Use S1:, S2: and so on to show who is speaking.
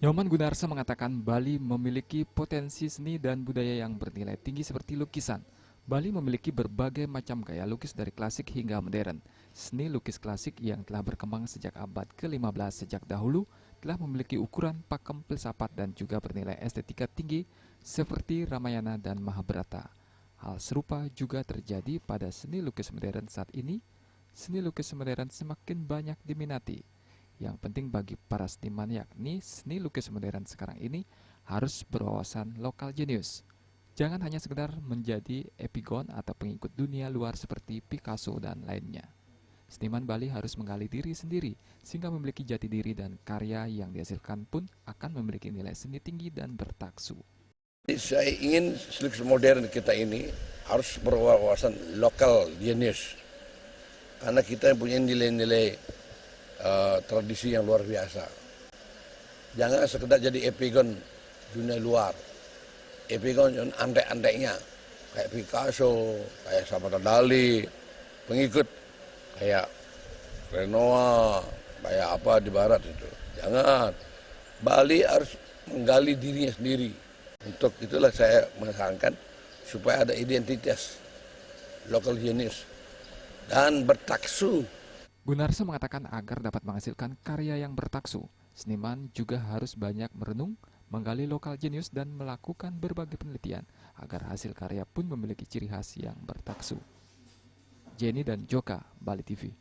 S1: Nyoman Gunarsa mengatakan Bali memiliki potensi seni dan budaya yang bernilai tinggi seperti lukisan. Bali memiliki berbagai macam gaya lukis dari klasik hingga modern. Seni lukis klasik yang telah berkembang sejak abad ke-15 sejak dahulu telah memiliki ukuran pakem filsafat dan juga bernilai estetika tinggi seperti Ramayana dan Mahabharata. Hal serupa juga terjadi pada seni lukis modern saat ini. Seni lukis modern semakin banyak diminati. Yang penting bagi para seniman yakni seni lukis modern sekarang ini harus berwawasan lokal jenius. Jangan hanya sekedar menjadi epigon atau pengikut dunia luar seperti Picasso dan lainnya. Seniman Bali harus menggali diri sendiri sehingga memiliki jati diri dan karya yang dihasilkan pun akan memiliki nilai seni tinggi dan bertaksu.
S2: Saya ingin lukis modern kita ini harus berwawasan lokal jenius. Karena kita punya nilai-nilai tradisi yang luar biasa. Jangan sekedar jadi epigon dunia luar. Epigon antek-anteknya kayak Picasso, kayak Salvador Dali, pengikut kayak Renoir, kayak apa di barat itu. Jangan. Bali harus menggali dirinya sendiri. Untuk itulah saya menyarankan supaya ada identitas lokal genius dan bertaksu.
S1: Gunarso mengatakan agar dapat menghasilkan karya yang bertaksu, seniman juga harus banyak merenung, menggali lokal jenius dan melakukan berbagai penelitian agar hasil karya pun memiliki ciri khas yang bertaksu. Jenny dan Joka, Bali TV.